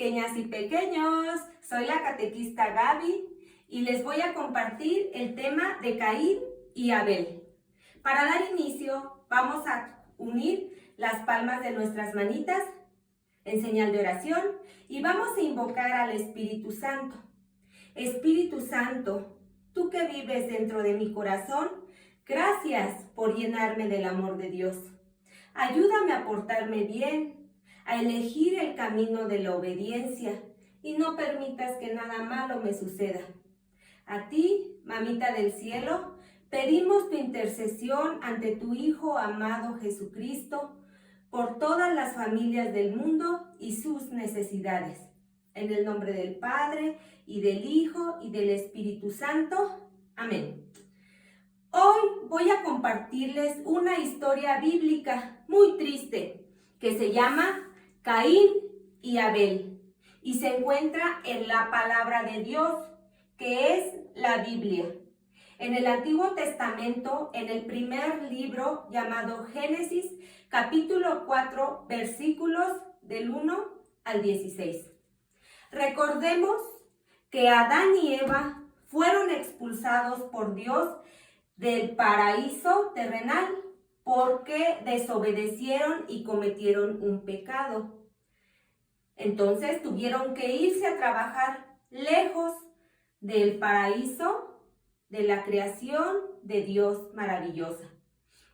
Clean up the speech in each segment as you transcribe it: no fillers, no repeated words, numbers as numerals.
pequeñas y pequeños, soy la catequista Gaby y les voy a compartir el tema de Caín y Abel. Para dar inicio, vamos a unir las palmas de nuestras manitas en señal de oración y vamos a invocar al Espíritu Santo. Espíritu Santo, tú que vives dentro de mi corazón, gracias por llenarme del amor de Dios. Ayúdame a portarme bien, a elegir el camino de la obediencia y no permitas que nada malo me suceda. A ti, mamita del cielo, pedimos tu intercesión ante tu Hijo amado Jesucristo por todas las familias del mundo y sus necesidades. En el nombre del Padre, y del Hijo, y del Espíritu Santo. Amén. Hoy voy a compartirles una historia bíblica muy triste que se llama Caín y Abel y se encuentra en la palabra de Dios, que es la Biblia. En el Antiguo Testamento, en el primer libro llamado Génesis, capítulo 4, versículos del 1 al 16. Recordemos que Adán y Eva fueron expulsados por Dios del paraíso terrenal porque desobedecieron y cometieron un pecado. Entonces tuvieron que irse a trabajar lejos del paraíso, de la creación de Dios maravillosa.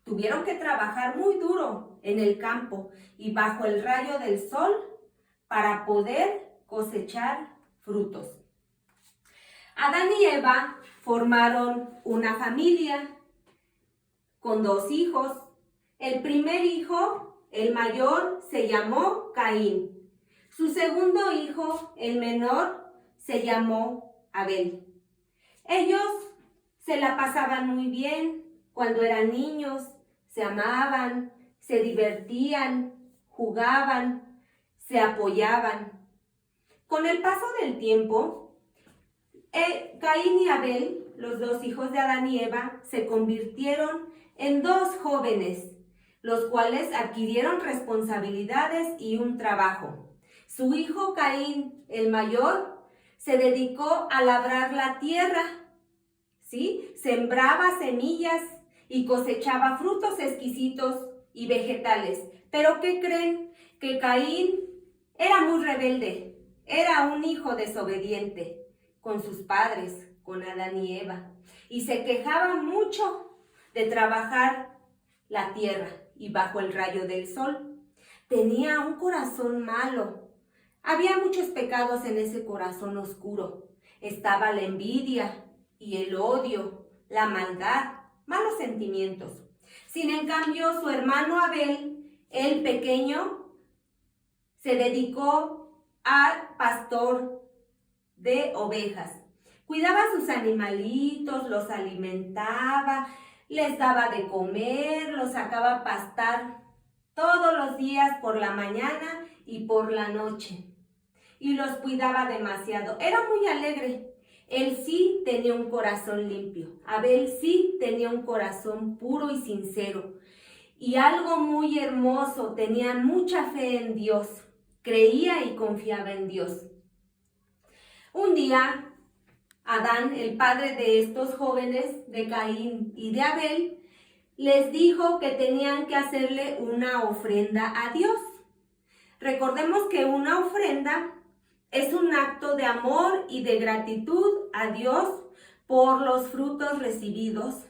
Tuvieron que trabajar muy duro en el campo y bajo el rayo del sol para poder cosechar frutos. Adán y Eva formaron una familia con 2 hijos. El primer hijo, el mayor, se llamó Caín. Su segundo hijo, el menor, se llamó Abel. Ellos se la pasaban muy bien cuando eran niños, se amaban, se divertían, jugaban, se apoyaban. Con el paso del tiempo, Caín y Abel, los 2 hijos de Adán y Eva, se convirtieron en 2 jóvenes, los cuales adquirieron responsabilidades y un trabajo. Su hijo Caín, el mayor, se dedicó a labrar la tierra, ¿sí? Sembraba semillas y cosechaba frutos exquisitos y vegetales. ¿Pero qué creen? Que Caín era muy rebelde, era un hijo desobediente con sus padres, con Adán y Eva, y se quejaba mucho de trabajar la tierra y bajo el rayo del sol. Tenía un corazón malo. Había muchos pecados en ese corazón oscuro. Estaba la envidia y el odio, la maldad, malos sentimientos. Sin en cambio, su hermano Abel, el pequeño, se dedicó al pastor de ovejas. Cuidaba a sus animalitos, los alimentaba, les daba de comer, los sacaba a pastar todos los días por la mañana y por la noche. Y los cuidaba demasiado. Era muy alegre. Él sí tenía un corazón limpio. Abel sí tenía un corazón puro y sincero. Y algo muy hermoso, tenía mucha fe en Dios. Creía y confiaba en Dios. Un día, Adán, el padre de estos jóvenes, de Caín y de Abel, les dijo que tenían que hacerle una ofrenda a Dios. Recordemos que una ofrenda es un acto de amor y de gratitud a Dios por los frutos recibidos,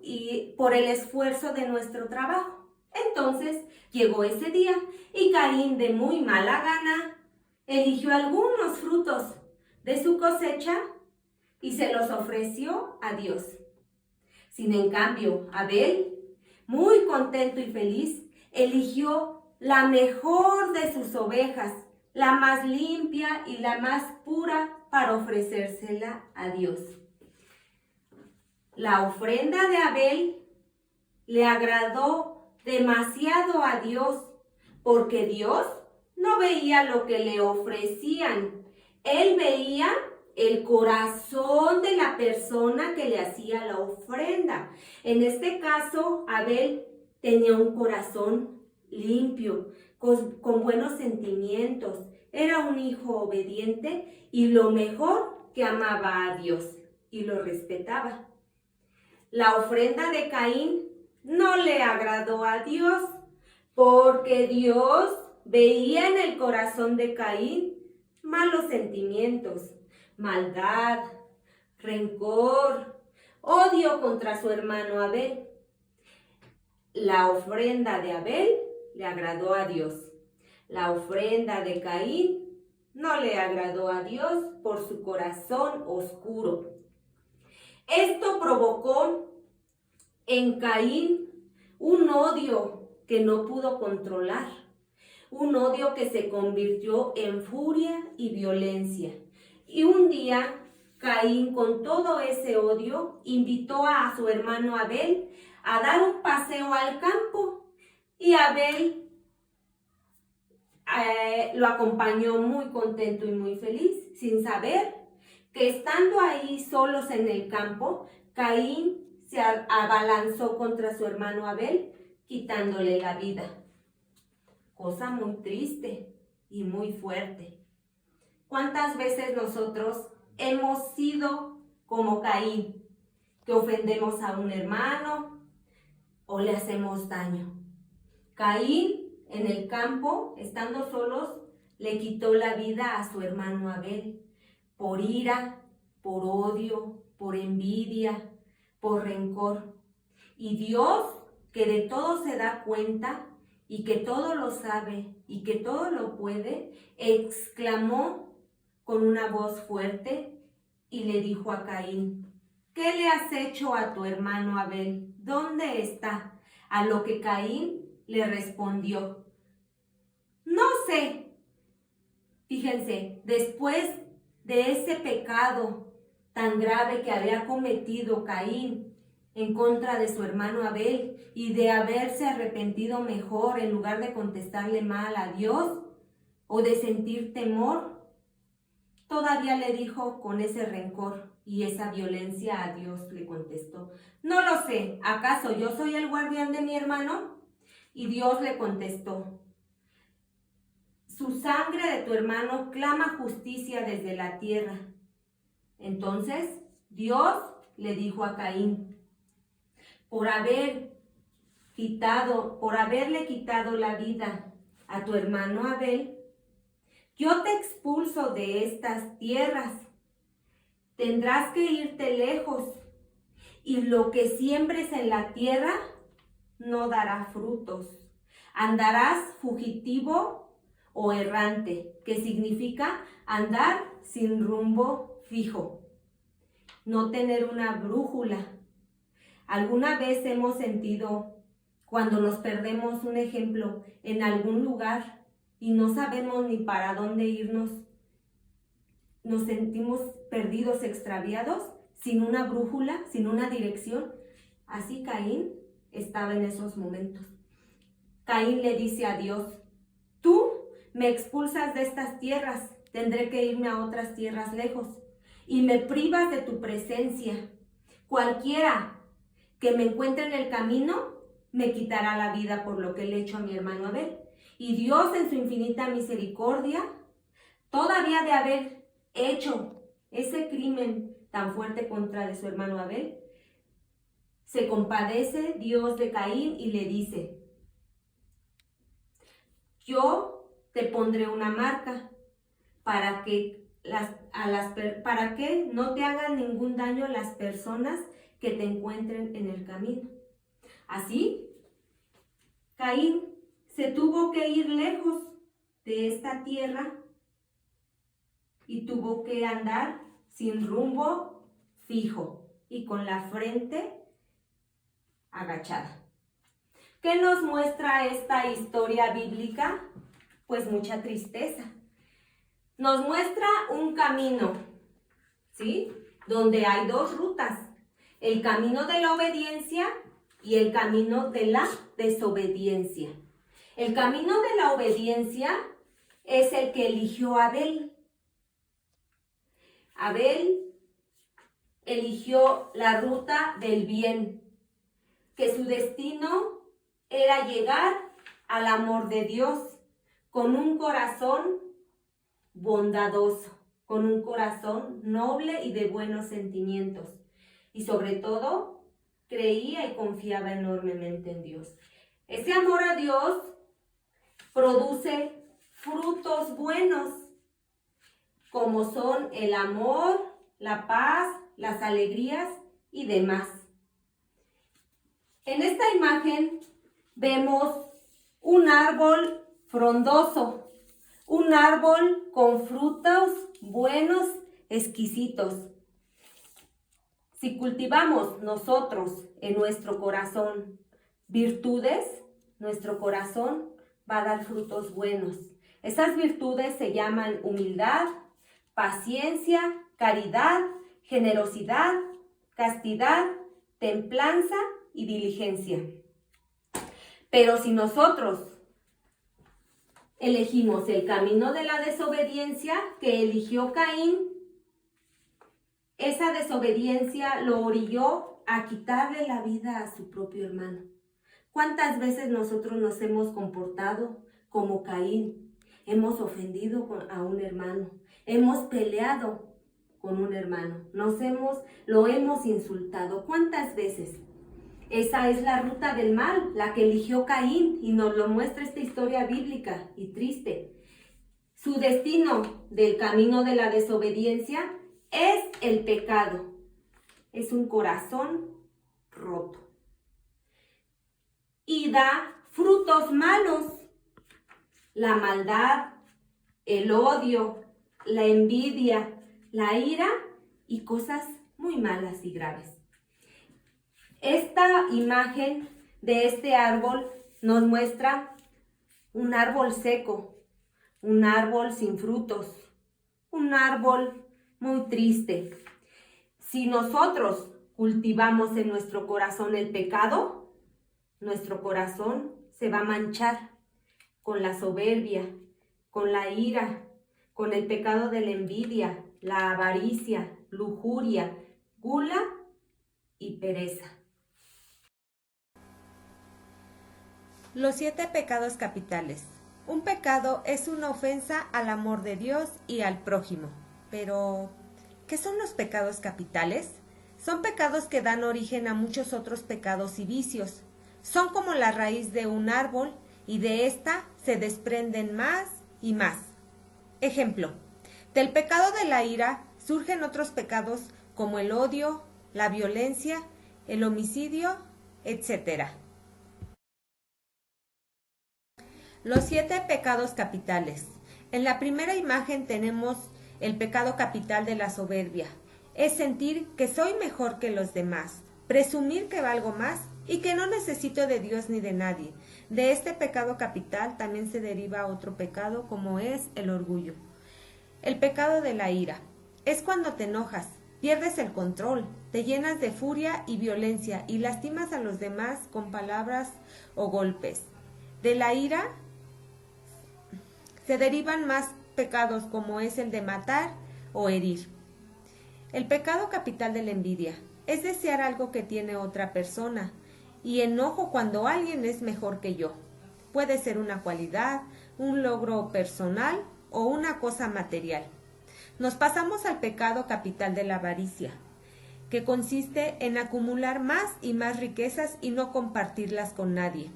y por el esfuerzo de nuestro trabajo. Entonces llegó ese día y Caín, de muy mala gana, eligió algunos frutos de su cosecha y se los ofreció a Dios. Sin en cambio, Abel, muy contento y feliz, eligió la mejor de sus ovejas, la más limpia y la más pura, para ofrecérsela a Dios. La ofrenda de Abel le agradó demasiado a Dios, porque Dios no veía lo que le ofrecían. Él veía el corazón de la persona que le hacía la ofrenda. En este caso, Abel tenía un corazón limpio, con buenos sentimientos. Era un hijo obediente y lo mejor, que amaba a Dios y lo respetaba. La ofrenda de Caín no le agradó a Dios, porque Dios veía en el corazón de Caín malos sentimientos, maldad, rencor, odio contra su hermano Abel. La ofrenda de Abel le agradó a Dios. La ofrenda de Caín no le agradó a Dios por su corazón oscuro. Esto provocó en Caín un odio que no pudo controlar, un odio que se convirtió en furia y violencia. Y un día Caín, con todo ese odio, invitó a su hermano Abel a dar un paseo al campo, y Abel lo acompañó muy contento y muy feliz, sin saber que estando ahí solos en el campo, Caín se abalanzó contra su hermano Abel, quitándole la vida. Cosa muy triste y muy fuerte. ¿Cuántas veces nosotros hemos sido como Caín, que ofendemos a un hermano o le hacemos daño? Caín, en el campo, estando solos, le quitó la vida a su hermano Abel, por ira, por odio, por envidia, por rencor. Y Dios, que de todo se da cuenta y que todo lo sabe y que todo lo puede, exclamó con una voz fuerte y le dijo a Caín: ¿qué le has hecho a tu hermano Abel? ¿Dónde está? A lo que Caín le respondió: no sé. Fíjense, después de ese pecado tan grave que había cometido Caín en contra de su hermano Abel y de haberse arrepentido mejor en lugar de contestarle mal a Dios o de sentir temor, todavía le dijo con ese rencor y esa violencia a Dios, le contestó: no lo sé, ¿acaso yo soy el guardián de mi hermano? Y Dios le contestó: su sangre de tu hermano clama justicia desde la tierra. Entonces Dios le dijo a Caín: por haberle quitado la vida a tu hermano Abel, yo te expulso de estas tierras. Tendrás que irte lejos, y lo que siembres en la tierra no dará frutos. Andarás fugitivo o errante, que significa andar sin rumbo fijo, no tener una brújula. ¿Alguna vez hemos sentido cuando nos perdemos, un ejemplo, en algún lugar y no sabemos ni para dónde irnos? Nos sentimos perdidos, extraviados, sin una brújula, sin una dirección. Así Caín estaba en esos momentos. Caín le dice a Dios: tú me expulsas de estas tierras, tendré que irme a otras tierras lejos, y me privas de tu presencia. Cualquiera que me encuentre en el camino me quitará la vida por lo que le he hecho a mi hermano Abel. Y Dios, en su infinita misericordia, todavía de haber hecho ese crimen tan fuerte contra de su hermano Abel, se compadece Dios de Caín y le dice: yo te pondré una marca para que no te hagan ningún daño las personas que te encuentren en el camino. Así, Caín se tuvo que ir lejos de esta tierra y tuvo que andar sin rumbo fijo y con la frente agachada. ¿Qué nos muestra esta historia bíblica? Pues mucha tristeza. Nos muestra un camino, ¿sí? Donde hay dos rutas: el camino de la obediencia y el camino de la desobediencia. El camino de la obediencia es el que eligió Abel. Abel eligió la ruta del bien, que su destino era llegar al amor de Dios con un corazón bondadoso, con un corazón noble y de buenos sentimientos. Y sobre todo, creía y confiaba enormemente en Dios. Ese amor a Dios produce frutos buenos, como son el amor, la paz, las alegrías y demás. En esta imagen vemos un árbol frondoso, un árbol con frutos buenos, exquisitos. Si cultivamos nosotros en nuestro corazón virtudes, nuestro corazón va a dar frutos buenos. Esas virtudes se llaman humildad, paciencia, caridad, generosidad, castidad, templanza y diligencia. Pero si nosotros elegimos el camino de la desobediencia que eligió Caín, esa desobediencia lo orilló a quitarle la vida a su propio hermano. ¿Cuántas veces nosotros nos hemos comportado como Caín? Hemos ofendido a un hermano, hemos peleado con un hermano, lo hemos insultado. ¿Cuántas veces? Esa es la ruta del mal, la que eligió Caín, y nos lo muestra esta historia bíblica y triste. Su destino del camino de la desobediencia es el pecado. Es un corazón roto. Y da frutos malos. La maldad, el odio, la envidia, la ira y cosas muy malas y graves. Esta imagen de este árbol nos muestra un árbol seco, un árbol sin frutos, un árbol muy triste. Si nosotros cultivamos en nuestro corazón el pecado, nuestro corazón se va a manchar con la soberbia, con la ira, con el pecado de la envidia, la avaricia, lujuria, gula y pereza. Los 7 pecados capitales. Un pecado es una ofensa al amor de Dios y al prójimo. Pero, ¿qué son los pecados capitales? Son pecados que dan origen a muchos otros pecados y vicios. Son como la raíz de un árbol y de ésta se desprenden más y más. Ejemplo, del pecado de la ira surgen otros pecados como el odio, la violencia, el homicidio, etc. Los 7 pecados capitales. En la primera imagen tenemos el pecado capital de la soberbia. Es sentir que soy mejor que los demás, presumir que valgo más y que no necesito de Dios ni de nadie. De este pecado capital también se deriva otro pecado como es el orgullo. El pecado de la ira. Es cuando te enojas, pierdes el control, te llenas de furia y violencia y lastimas a los demás con palabras o golpes. De la ira se derivan más pecados como es el de matar o herir. El pecado capital de la envidia es desear algo que tiene otra persona y enojo cuando alguien es mejor que yo. Puede ser una cualidad, un logro personal o una cosa material. Nos pasamos al pecado capital de la avaricia, que consiste en acumular más y más riquezas y no compartirlas con nadie.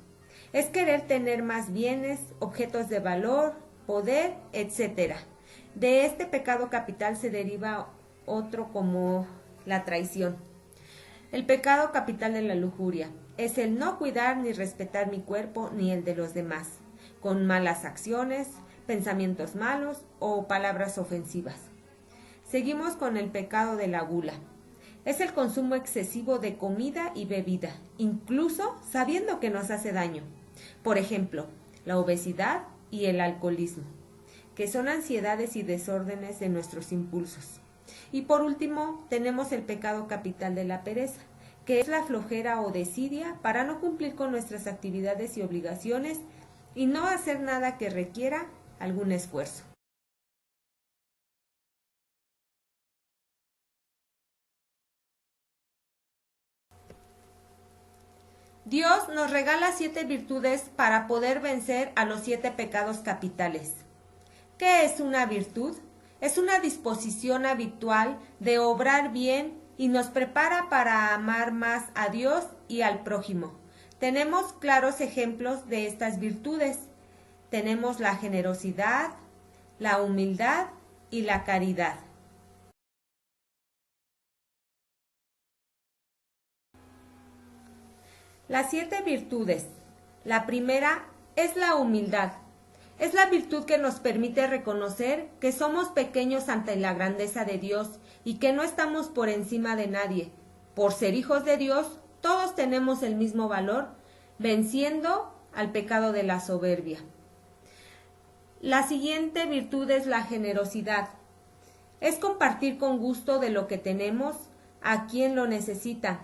Es querer tener más bienes, objetos de valor, poder, etc. De este pecado capital se deriva otro como la traición. El pecado capital de la lujuria es el no cuidar ni respetar mi cuerpo ni el de los demás, con malas acciones, pensamientos malos o palabras ofensivas. Seguimos con el pecado de la gula. Es el consumo excesivo de comida y bebida, incluso sabiendo que nos hace daño. Por ejemplo, la obesidad y el alcoholismo, que son ansiedades y desórdenes de nuestros impulsos. Y por último, tenemos el pecado capital de la pereza, que es la flojera o desidia para no cumplir con nuestras actividades y obligaciones y no hacer nada que requiera algún esfuerzo. Dios nos regala 7 virtudes para poder vencer a los 7 pecados capitales. ¿Qué es una virtud? Es una disposición habitual de obrar bien y nos prepara para amar más a Dios y al prójimo. Tenemos claros ejemplos de estas virtudes. Tenemos la generosidad, la humildad y la caridad. Las 7 virtudes. La primera es la humildad. Es la virtud que nos permite reconocer que somos pequeños ante la grandeza de Dios y que no estamos por encima de nadie. Por ser hijos de Dios, todos tenemos el mismo valor, venciendo al pecado de la soberbia. La siguiente virtud es la generosidad. Es compartir con gusto de lo que tenemos a quien lo necesita.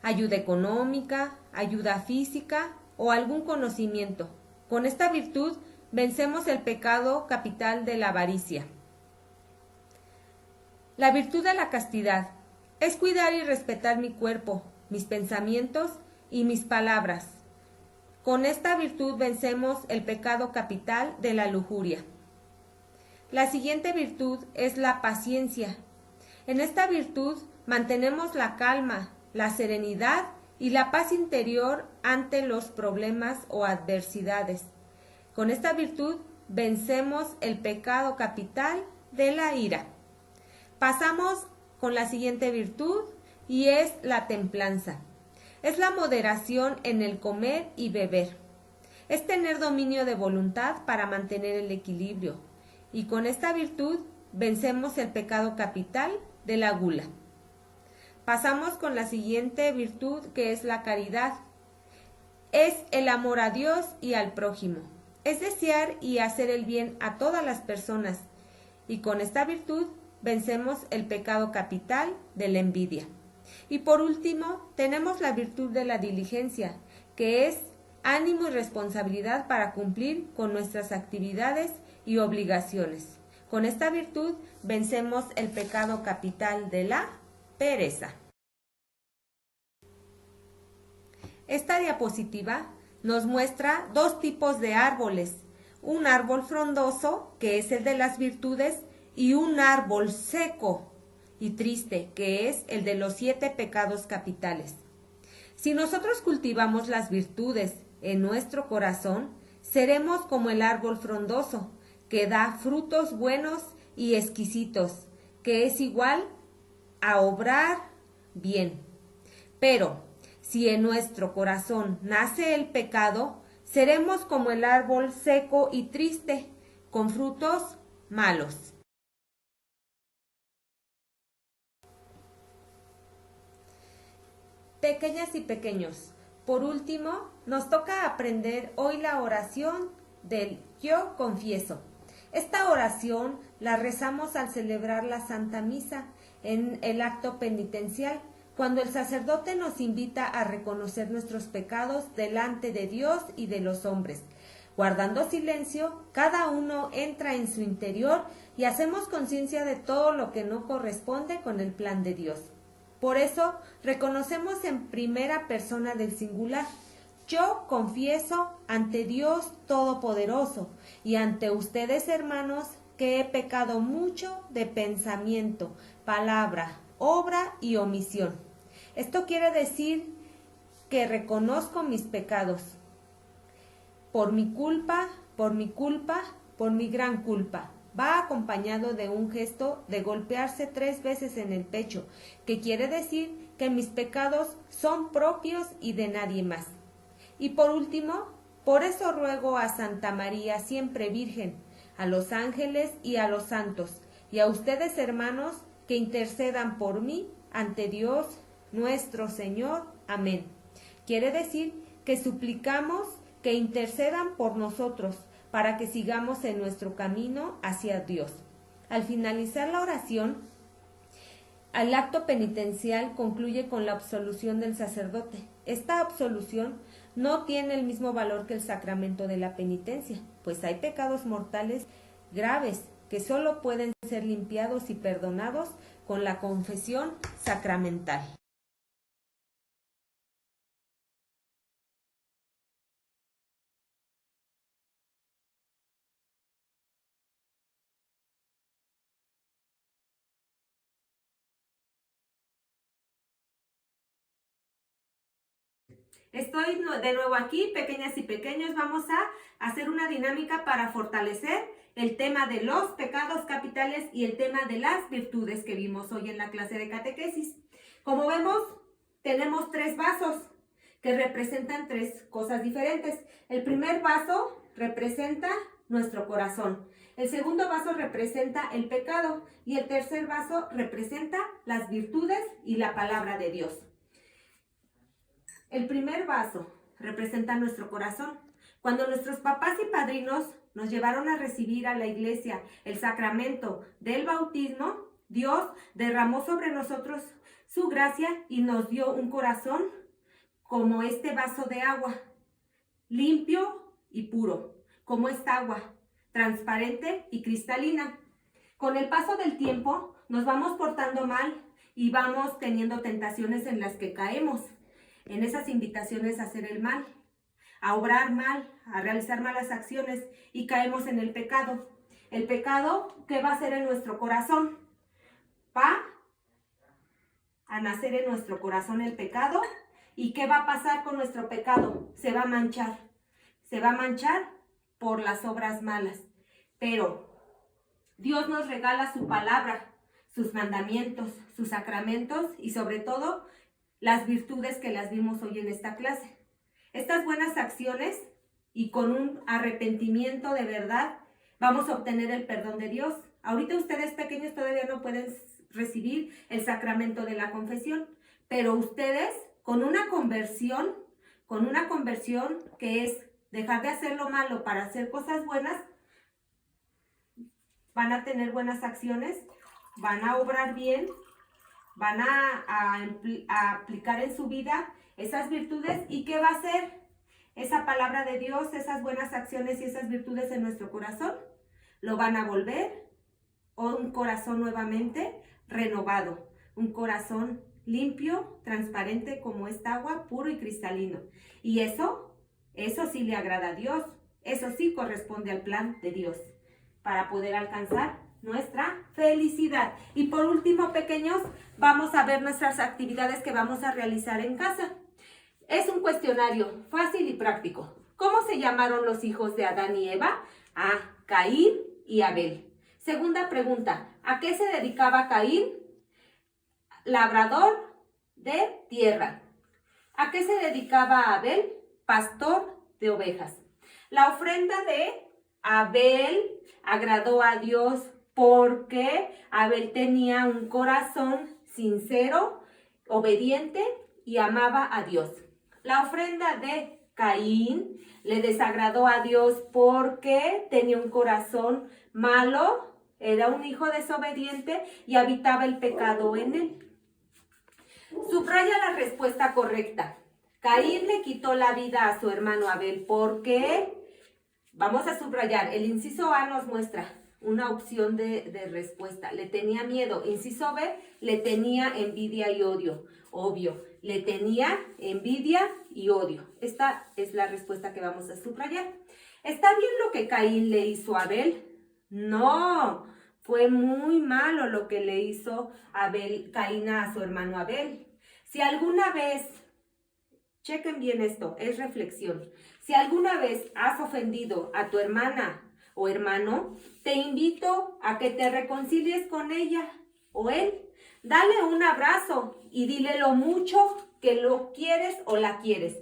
Ayuda económica, ayuda física o algún conocimiento. Con esta virtud vencemos el pecado capital de la avaricia. La virtud de la castidad es cuidar y respetar mi cuerpo, mis pensamientos y mis palabras. Con esta virtud vencemos el pecado capital de la lujuria. La siguiente virtud es la paciencia. En esta virtud mantenemos la calma, la serenidad y la paz interior ante los problemas o adversidades. Con esta virtud vencemos el pecado capital de la ira. Pasamos con la siguiente virtud y es la templanza. Es la moderación en el comer y beber. Es tener dominio de voluntad para mantener el equilibrio. Y con esta virtud vencemos el pecado capital de la gula. Pasamos con la siguiente virtud que es la caridad. Es el amor a Dios y al prójimo. Es desear y hacer el bien a todas las personas. Y con esta virtud vencemos el pecado capital de la envidia. Y por último, tenemos la virtud de la diligencia, que es ánimo y responsabilidad para cumplir con nuestras actividades y obligaciones. Con esta virtud vencemos el pecado capital de la pereza. Esta diapositiva nos muestra 2 tipos de árboles, un árbol frondoso, que es el de las virtudes, y un árbol seco y triste, que es el de los 7 pecados capitales. Si nosotros cultivamos las virtudes en nuestro corazón, seremos como el árbol frondoso, que da frutos buenos y exquisitos, que es igual a obrar bien. Pero si en nuestro corazón nace el pecado, seremos como el árbol seco y triste, con frutos malos. Pequeñas y pequeños, por último, nos toca aprender hoy la oración del Yo confieso. Esta oración la rezamos al celebrar la Santa Misa en el acto penitencial, cuando el sacerdote nos invita a reconocer nuestros pecados delante de Dios y de los hombres. Guardando silencio, cada uno entra en su interior y hacemos conciencia de todo lo que no corresponde con el plan de Dios. Por eso, reconocemos en primera persona del singular. Yo confieso ante Dios Todopoderoso y ante ustedes, hermanos, que he pecado mucho de pensamiento, palabra, obra y omisión. Esto quiere decir que reconozco mis pecados. Por mi culpa, por mi gran culpa. Va acompañado de un gesto de golpearse 3 veces en el pecho, que quiere decir que mis pecados son propios y de nadie más. Y por último, por eso ruego a Santa María siempre Virgen, a los ángeles y a los santos, y a ustedes, hermanos, que intercedan por mí ante Dios nuestro Señor. Amén. Quiere decir que suplicamos que intercedan por nosotros, para que sigamos en nuestro camino hacia Dios. Al finalizar la oración, el acto penitencial concluye con la absolución del sacerdote. Esta absolución no tiene el mismo valor que el sacramento de la penitencia, pues hay pecados mortales graves que solo pueden ser limpiados y perdonados con la confesión sacramental. Estoy de nuevo aquí, pequeñas y pequeños. Vamos a hacer una dinámica para fortalecer el tema de los pecados capitales y el tema de las virtudes que vimos hoy en la clase de catequesis. Como vemos, tenemos 3 vasos que representan 3 cosas diferentes. El primer vaso representa nuestro corazón. El segundo vaso representa el pecado y el tercer vaso representa las virtudes y la palabra de Dios. El primer vaso representa nuestro corazón. Cuando nuestros papás y padrinos nos llevaron a recibir a la iglesia el sacramento del bautismo, Dios derramó sobre nosotros su gracia y nos dio un corazón como este vaso de agua, limpio y puro, como esta agua, transparente y cristalina. Con el paso del tiempo nos vamos portando mal y vamos teniendo tentaciones en las que caemos, en esas invitaciones a hacer el mal, a obrar mal, a realizar malas acciones y caemos en el pecado. El pecado, ¿qué va a hacer en nuestro corazón? Va a nacer en nuestro corazón el pecado. ¿Y qué va a pasar con nuestro pecado? Se va a manchar. Se va a manchar por las obras malas. Pero Dios nos regala su palabra, sus mandamientos, sus sacramentos y sobre todo las virtudes que las vimos hoy en esta clase. Estas buenas acciones y con un arrepentimiento de verdad vamos a obtener el perdón de Dios. Ahorita ustedes pequeños todavía no pueden recibir el sacramento de la confesión, pero ustedes con una conversión que es dejar de hacer lo malo para hacer cosas buenas, van a tener buenas acciones, van a obrar bien, van a aplicar en su vida esas virtudes. ¿Y qué va a hacer esa palabra de Dios, esas buenas acciones y esas virtudes en nuestro corazón? Lo van a volver un corazón nuevamente renovado, un corazón limpio, transparente como esta agua, puro y cristalino. Y eso sí le agrada a Dios, eso sí corresponde al plan de Dios para poder alcanzar nuestra felicidad. Y por último, pequeños, vamos a ver nuestras actividades que vamos a realizar en casa. Es un cuestionario fácil y práctico. ¿Cómo se llamaron los hijos de Adán y Eva? Caín y Abel. Segunda pregunta, ¿a qué se dedicaba Caín? Labrador de tierra. ¿A qué se dedicaba Abel? Pastor de ovejas. La ofrenda de Abel agradó a Dios porque Abel tenía un corazón sincero, obediente y amaba a Dios. La ofrenda de Caín le desagradó a Dios porque tenía un corazón malo, era un hijo desobediente y habitaba el pecado en él. Subraya la respuesta correcta. Caín le quitó la vida a su hermano Abel porque, vamos a subrayar, el inciso A nos muestra una opción de respuesta. Le tenía miedo. Inciso B, le tenía envidia y odio. Obvio, le tenía envidia y odio. Esta es la respuesta que vamos a subrayar. ¿Está bien lo que Caín le hizo a Abel? No, fue muy malo lo que le hizo Caín a su hermano Abel. Si alguna vez, chequen bien esto, es reflexión. Si alguna vez has ofendido a tu hermana o hermano, te invito a que te reconcilies con ella o él. Dale un abrazo y dile lo mucho que lo quieres o la quieres.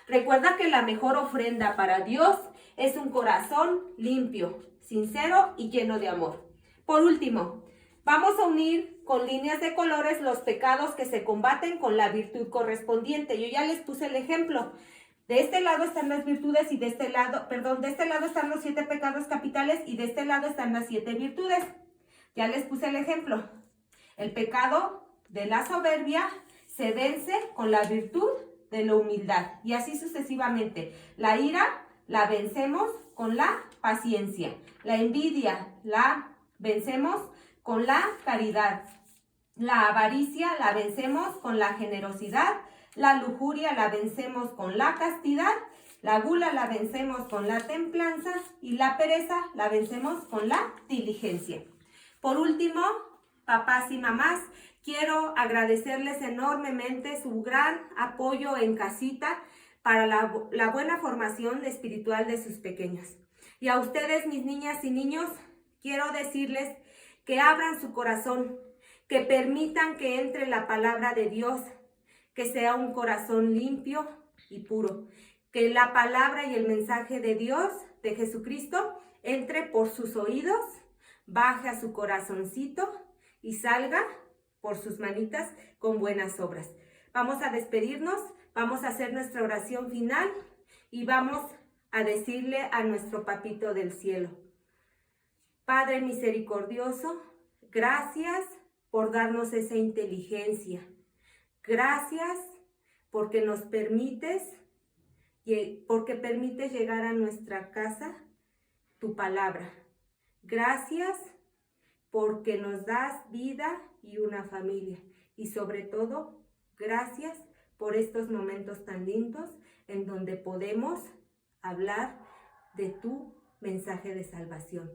Recuerda que la mejor ofrenda para Dios es un corazón limpio, sincero y lleno de amor. Por último, vamos a unir con líneas de colores los pecados que se combaten con la virtud correspondiente. Yo ya les puse el ejemplo. De este lado están las virtudes y de este lado están los 7 pecados capitales y de este lado están las 7 virtudes. Ya les puse el ejemplo. El pecado de la soberbia se vence con la virtud de la humildad y así sucesivamente. La ira la vencemos con la paciencia. La envidia la vencemos con la caridad. La avaricia la vencemos con la generosidad. La lujuria la vencemos con la castidad. La gula la vencemos con la templanza y la pereza la vencemos con la diligencia. Por último, papás y mamás, quiero agradecerles enormemente su gran apoyo en casita para la buena formación espiritual de sus pequeños. Y a ustedes, mis niñas y niños, quiero decirles que abran su corazón, que permitan que entre la palabra de Dios, que sea un corazón limpio y puro, que la palabra y el mensaje de Dios, de Jesucristo, entre por sus oídos, baje a su corazoncito y salga por sus manitas con buenas obras. Vamos a despedirnos, vamos a hacer nuestra oración final y vamos a decirle a nuestro Papito del cielo: Padre misericordioso, gracias por darnos esa inteligencia. Gracias porque nos permites llegar a nuestra casa tu palabra. Gracias porque nos das vida y una familia. Y sobre todo, gracias por estos momentos tan lindos en donde podemos hablar de tu mensaje de salvación.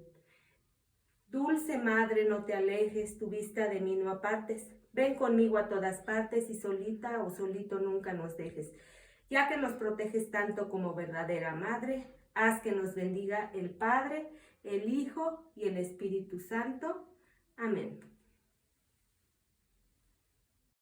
Dulce Madre, no te alejes, tu vista de mí no apartes. Ven conmigo a todas partes y solita o solito nunca nos dejes. Ya que nos proteges tanto como verdadera Madre, haz que nos bendiga el Padre, el Hijo y el Espíritu Santo. Amén.